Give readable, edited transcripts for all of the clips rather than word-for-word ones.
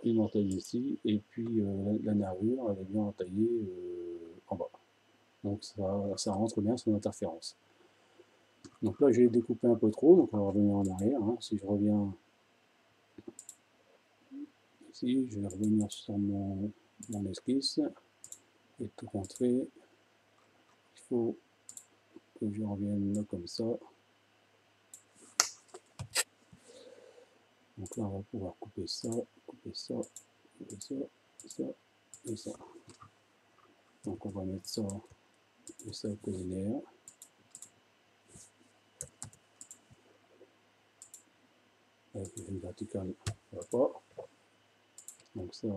une entaille ici, et puis la nervure, elle est bien entaillée en bas. Donc ça rentre bien son interférence. Donc là, j'ai découpé un peu trop, donc on va revenir en arrière. Hein. Si je reviens ici, je vais revenir sur mon esquisse et tout montrer. Il faut que je revienne là comme ça. Donc là, on va pouvoir couper ça, couper ça, couper ça, ça et ça. Donc on va mettre ça et ça linéaire. Avec une verticale, ça va pas. Donc ça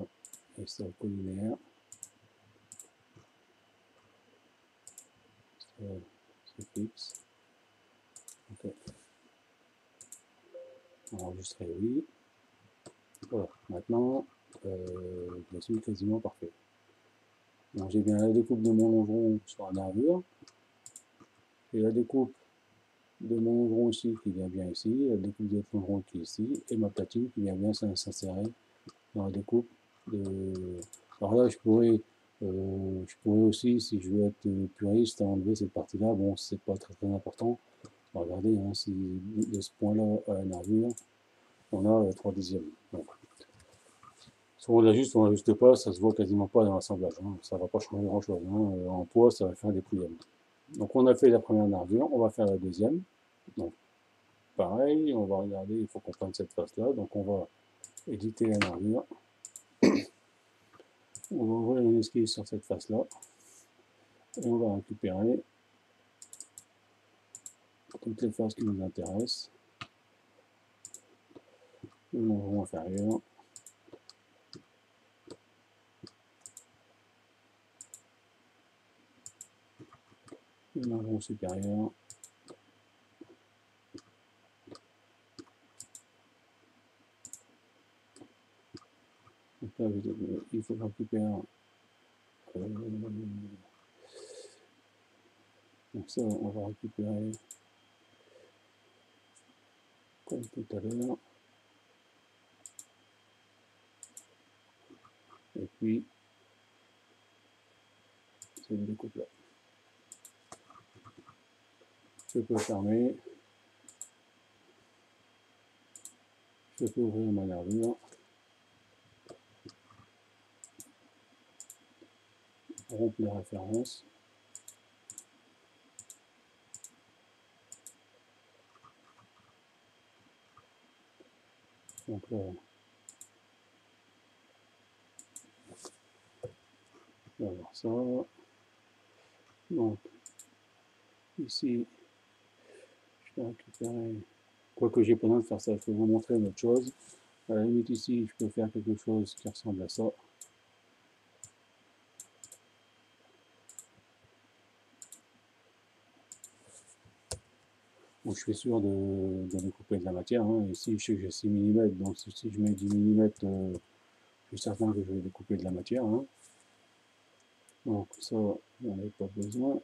et ça linéaire. Ça, c'est fixe. Ok. Enregistrer, oui. Voilà, maintenant, je suis quasiment parfait. Donc j'ai bien la découpe de mon longeron sur la nervure. J'ai la découpe de mon longeron ici qui vient bien ici, la découpe de longeron qui est ici, et ma platine qui vient bien s'insérer dans la découpe de... Alors là, je pourrais aussi, si je veux être puriste, enlever cette partie-là. Bon, c'est pas très très important. Regardez, hein, si de ce point-là à la nervure, on a 3 dixièmes. Donc, soit on l'ajuste, soit on l'ajuste pas, ça se voit quasiment pas dans l'assemblage. Hein. Ça va pas changer grand-chose. Hein. En poids, ça va faire des pouillèmes. Donc on a fait la première nervure, on va faire la deuxième. Donc pareil, on va regarder, il faut qu'on prenne cette face-là. Donc on va éditer la nervure. On va ouvrir une esquisse sur cette face-là. Et on va récupérer toutes les faces qui nous intéressent. Le longeron inférieur. Le longeron supérieur. Donc là, il faut récupérer. Donc ça, on va récupérer comme tout à l'heure. Et puis, cette découpe-là. Je peux fermer. Je peux ouvrir ma nervure. Rompre les références. Donc là, on va voir ça. Donc, ici, je vais récupérer. Quoique j'ai pas besoin de faire ça, je peux vous montrer une autre chose. À la limite, ici, je peux faire quelque chose qui ressemble à ça. Donc, je suis sûr de découper de la matière. Hein. Ici, je sais que j'ai 6 mm, donc si je mets 10 mm, je suis certain que je vais découper de la matière. Hein. Donc, ça, j'en ai pas besoin.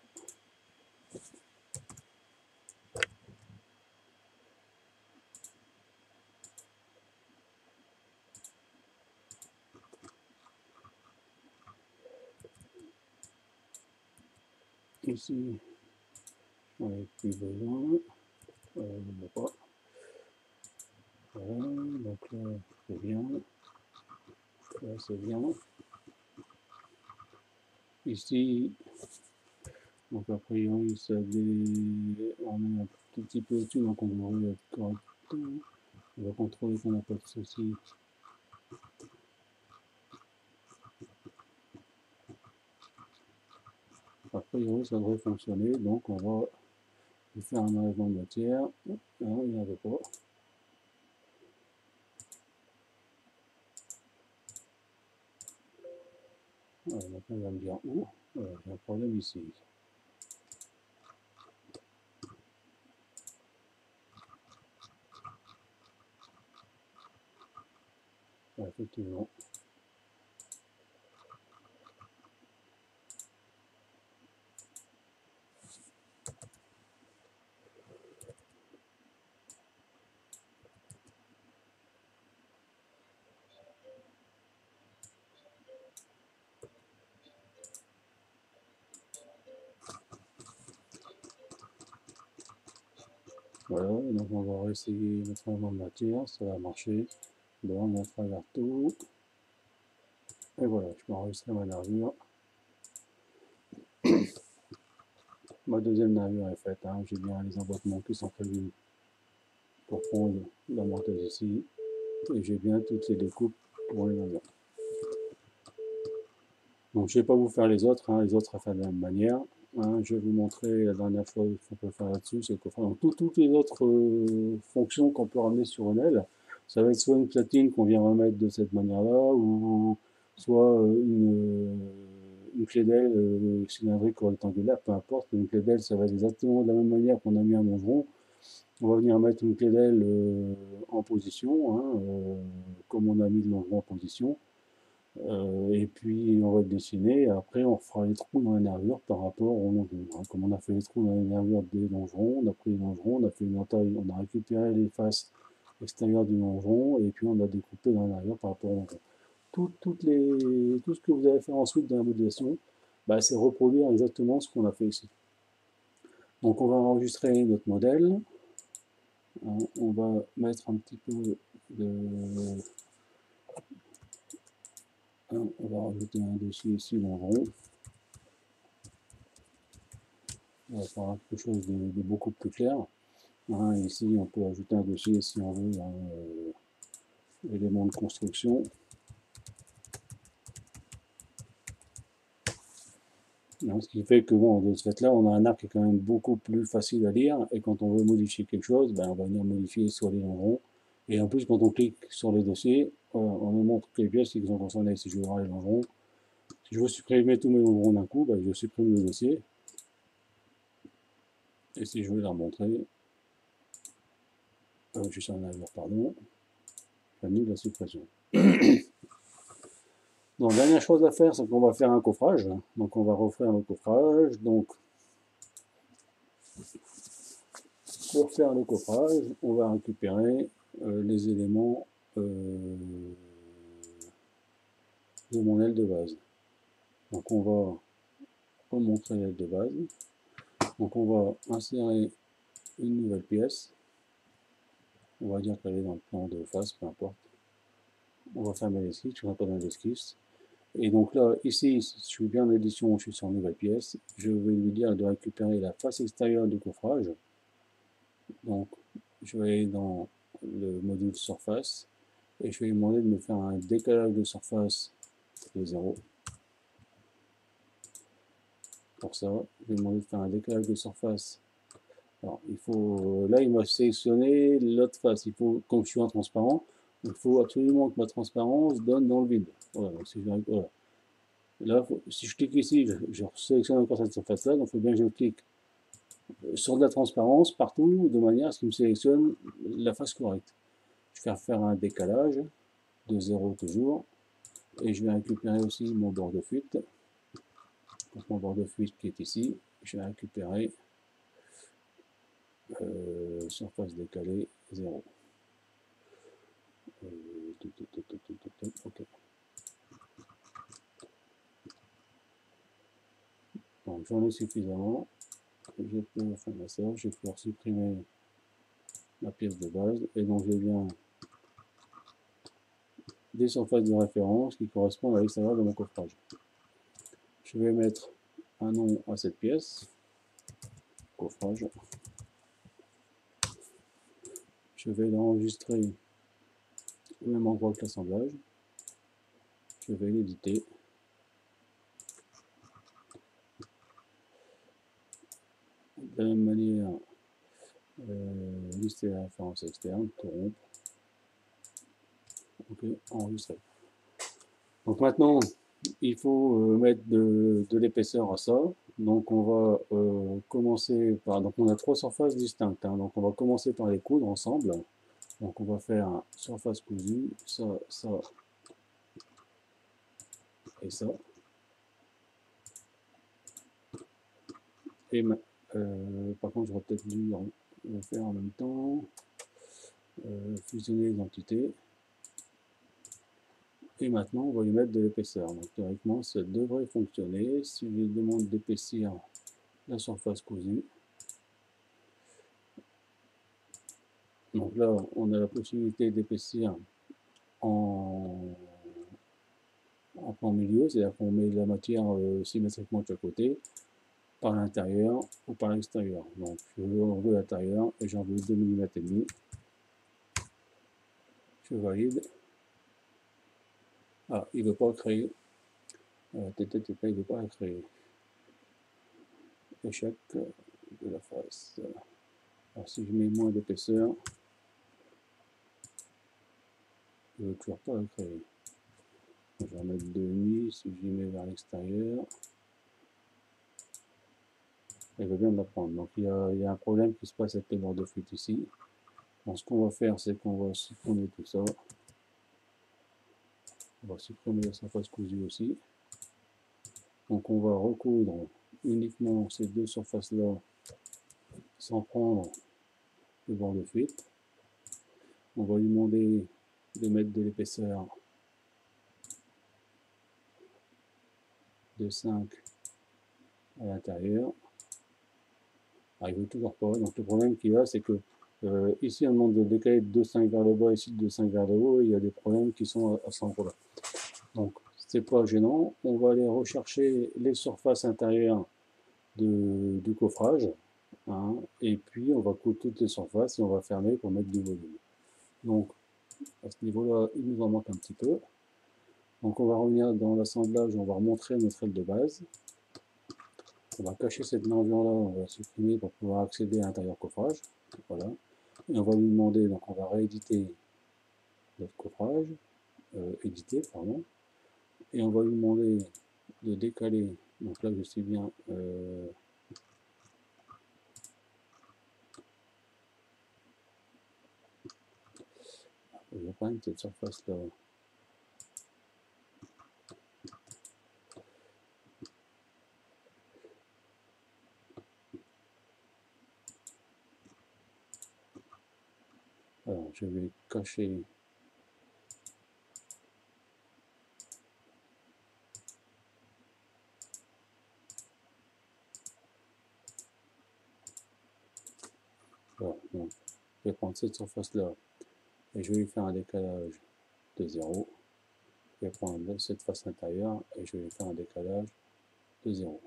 Ici, j'en ai plus besoin. Je ne vois pas. Voilà, donc là, c'est bien. Là, c'est bien. Ici, donc a priori, ça on est un tout petit peu au-dessus, donc on devrait être correct. On va contrôler qu'on n'a pas de soucis. A priori, ça devrait fonctionner, donc on va faire un enlèvement de matière. Non, il n'y en avait pas. Voilà, maintenant, il va me dire où. Voilà, j'ai un problème ici. Voilà, effectivement. Voilà, donc on va essayer de mettre un de matière, ça va marcher. Bon, on travers tout. Et voilà, je peux enregistrer ma nervure. Ma deuxième nervure est faite, hein. J'ai bien les emboîtements qui sont prévus pour prendre la monteuse ici. Et j'ai bien toutes les découpes pour les nervures. Donc je ne vais pas vous faire les autres, hein. Les autres à faire de la même manière. Hein. Je vais vous montrer la dernière fois qu'on peut faire là-dessus, c'est que toutes les autres fonctions qu'on peut ramener sur une aile, ça va être soit une platine qu'on vient remettre de cette manière-là, ou soit une clé d'aile cylindrique ou rectangulaire, peu importe. Une clé d'aile, ça va être exactement de la même manière qu'on a mis un longeron. On va venir mettre une clé d'aile en position, hein, comme on a mis le longeron en position. Et puis on va le dessiner, et après on fera les trous dans la nervure par rapport au longeron. Hein. Comme on a fait les trous dans la nervure des longerons, on a pris les longerons, on a fait une entaille, on a récupéré les faces extérieures du longeron, et puis on a découpé dans la nervure par rapport au longeron. Tout ce que vous allez faire ensuite dans la modélisation, bah, c'est reproduire exactement ce qu'on a fait ici. Donc on va enregistrer notre modèle, hein, on va mettre un petit peu de... Hein, on va rajouter un dossier ici, longeron. On va faire quelque chose de beaucoup plus clair. Hein, ici, on peut ajouter un dossier si on veut, hein, éléments de construction. Ce qui fait que bon, de ce fait-là, on a un arc qui est quand même beaucoup plus facile à lire. Et quand on veut modifier quelque chose, ben, on va venir modifier sur les longerons. Et en plus, quand on clique sur les dossiers, on nous montre que les pièces qui sont concernées. Si je veux voir les longerons, si je veux supprimer tous mes longerons d'un coup, ben, je supprime le dossier. Et si je veux les remontrer, je suis en arrière, pardon, j'annule la suppression. Donc, dernière chose à faire, c'est qu'on va faire un coffrage. Donc, on va refaire le coffrage. Donc, pour faire le coffrage, on va récupérer les éléments de mon aile de base. Donc, on va remontrer l'aile de base. Donc, on va insérer une nouvelle pièce. On va dire qu'elle est dans le plan de face, peu importe. On va fermer l'esquisse, je ne rentre pas dans l'esquisse. Et donc là, ici, si je suis bien en édition, je suis sur une nouvelle pièce. Je vais lui dire de récupérer la face extérieure du coffrage. Donc, je vais aller dans le module surface et je vais lui demander de me faire un décalage de surface de 0. Pour ça, je vais lui demander de faire un décalage de surface. Alors, il faut, là, il m'a sélectionné l'autre face. Il faut, comme je suis en transparent, il faut absolument que ma transparence donne dans le vide. Voilà, donc si je, voilà. Là, si je clique ici, je sélectionne encore cette surface-là, donc il faut bien que je clique sur de la transparence partout, de manière à ce qu'il me sélectionne la face correcte. Je vais faire un décalage de 0 toujours, et je vais récupérer aussi mon bord de fuite. Donc mon bord de fuite qui est ici, je vais récupérer surface décalée 0. Ok. Donc j'en ai suffisamment. Je peux faire ça, je vais pouvoir supprimer la pièce de base, et donc j'ai bien des surfaces de référence qui correspondent à l'extérieur de mon coffrage. Je vais mettre un nom à cette pièce, coffrage. Je vais l'enregistrer au même endroit que l'assemblage. Je vais l'éditer. De la même manière, lister la référence externe, tout rompre. Ok, enregistrer. Donc maintenant, il faut mettre de l'épaisseur à ça. Donc on va commencer par... Donc on a 3 surfaces distinctes. Hein, donc on va commencer par les coudre ensemble. Donc on va faire un surface cousue, ça, ça et ça. Et par contre, j'aurais peut-être dû le faire en même temps. Fusionner les entités. Et maintenant, on va lui mettre de l'épaisseur. Donc théoriquement, ça devrait fonctionner. Si je lui demande d'épaissir la surface cousue, Donc là, on a la possibilité d'épaissir en plan milieu, c'est-à-dire qu'on met la matière symétriquement de chaque côté, par l'intérieur ou par l'extérieur. Donc je veux l'intérieur et j'en veux 2 mm et demi. Je valide. Ah, il ne veut pas créer. Il ne veut pas créer. Échec de la face. Alors si je mets moins d'épaisseur, il ne veut toujours pas la créer. Je vais en mettre 2,5. Si j'y mets vers l'extérieur, elle veut bien me la prendre. Donc il y a un problème qui se passe avec les bords de fuite ici. Donc ce qu'on va faire, c'est qu'on va supprimer tout ça. On va supprimer la surface cousue aussi. Donc on va recoudre uniquement ces deux surfaces-là sans prendre le bord de fuite. On va lui demander de mettre de l'épaisseur de 5 à l'intérieur. Ah, il ne veut toujours pas. Donc le problème qu'il y a, c'est que ici on demande de décaler de 2,5 vers le bas, ici de 2,5 vers le haut, et il y a des problèmes qui sont à cet endroit-là. Donc c'est pas gênant. On va aller rechercher les surfaces intérieures du coffrage. Hein, et puis on va coudre toutes les surfaces et on va fermer pour mettre du volume. Donc à ce niveau-là, il nous en manque un petit peu. Donc on va revenir dans l'assemblage, on va remontrer notre aile de base. On va cacher cette nervure-là, on va supprimer pour pouvoir accéder à l'intérieur coffrage. Voilà. Et on va lui demander, donc on va rééditer notre coffrage, éditer, pardon. Et on va lui demander de décaler, donc là je suis bien je vais prendre cette surface là. Alors je vais cacher voilà, donc, je vais prendre cette surface là et je vais lui faire un décalage de 0. Je vais prendre cette face intérieure et je vais lui faire un décalage de 0.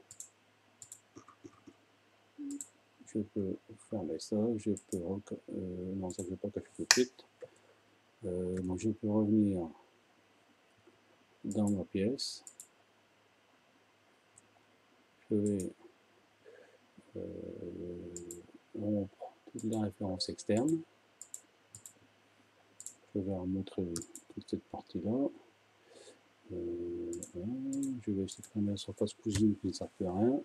Je peux fermer ça, je peux non, ça je ne vais pas cacher tout de suite. Donc je peux revenir dans ma pièce. Je vais rompre toutes les références externes. Je vais remontrer toute cette partie-là. Je vais supprimer la surface cousue qui ne sert plus à rien.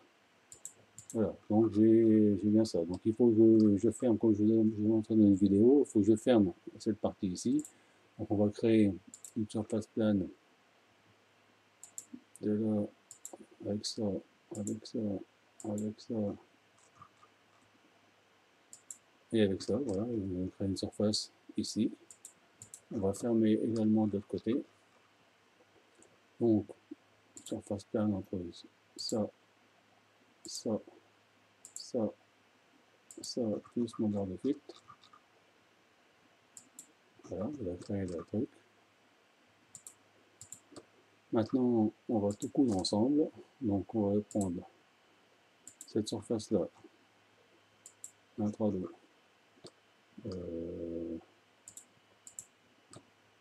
Voilà, donc j'ai bien ça. Donc il faut que je ferme, comme je vous ai montré dans une vidéo, il faut que je ferme cette partie ici. Donc on va créer une surface plane de là, avec ça, avec ça, avec ça, et avec ça, voilà, on va créer une surface ici. On va fermer également de l'autre côté. Donc, surface plane entre ça, ça, ça, ça, plus mon bord de fuite. Voilà, on va créer le truc. Maintenant, on va tout coudre ensemble. Donc, on va prendre cette surface-là, l'intrado.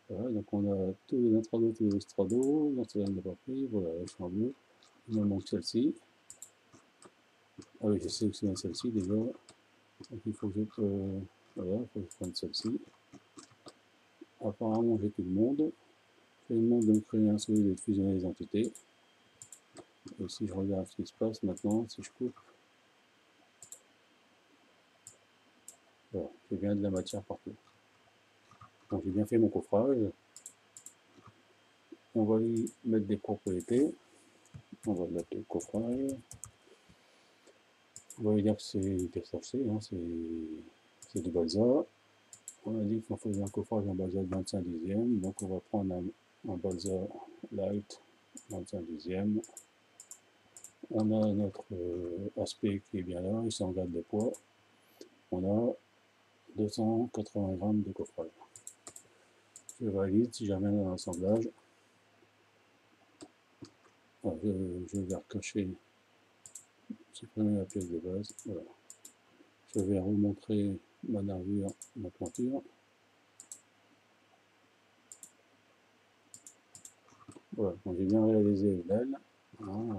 Voilà, donc on a tous les intrados, tous les extrados. Donc, ça n'a pas pris. Voilà, je suis en bleu. Il me manque celle-ci. Ah oui, je sélectionne celle-ci déjà. Donc, il faut que je, voilà, il faut que je prenne celle-ci. Apparemment, j'ai tout le monde. Je demande de me créer un solide et de fusionner les entités. Et si je regarde ce qui se passe maintenant, si je coupe, voilà, j'ai bien de la matière partout. Donc j'ai bien fait mon coffrage. On va lui mettre des propriétés. On va mettre le coffrage. On va lui dire que c'est PSRC, hein, c'est du balsa. On a dit qu'on faisait un coffrage en balsa de 25 dixièmes. Donc on va prendre un balsa light 25 dixièmes. On a notre aspect qui est bien là, il s'en garde les poids. On a 280 grammes de coffrage. Je valide si jamais dans l'assemblage. Je vais recocher, supprimer la pièce de base. Voilà. Je vais remontrer ma nervure, ma pointure. Voilà, donc j'ai bien réalisé l'aile. Hein,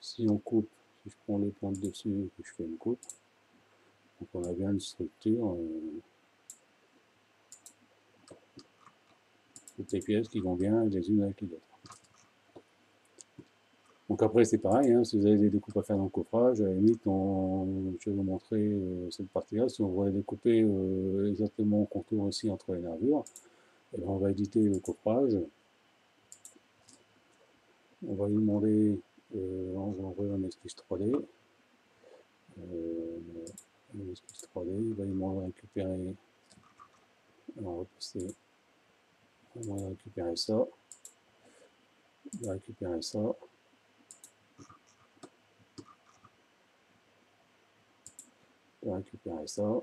si on coupe, si je prends les pointes dessus et que je fais une coupe, donc on a bien une structure. Toutes les pièces qui vont bien les unes avec les autres. Donc après c'est pareil, hein, si vous avez des découpes à faire dans le coffrage, à la limite je vais vous montrer cette partie-là, si on voit découper exactement au contour aussi entre les nervures, et bien on va éditer le coffrage. On va lui demander, on va envoyer un esquisse 3D. Un esquisse 3D, il va lui demander de récupérer, on va passer, on va récupérer ça, on va récupérer ça. On va récupérer ça.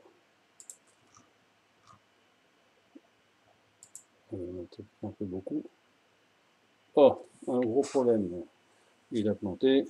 Un peu beaucoup. Oh, un gros problème. Il a planté.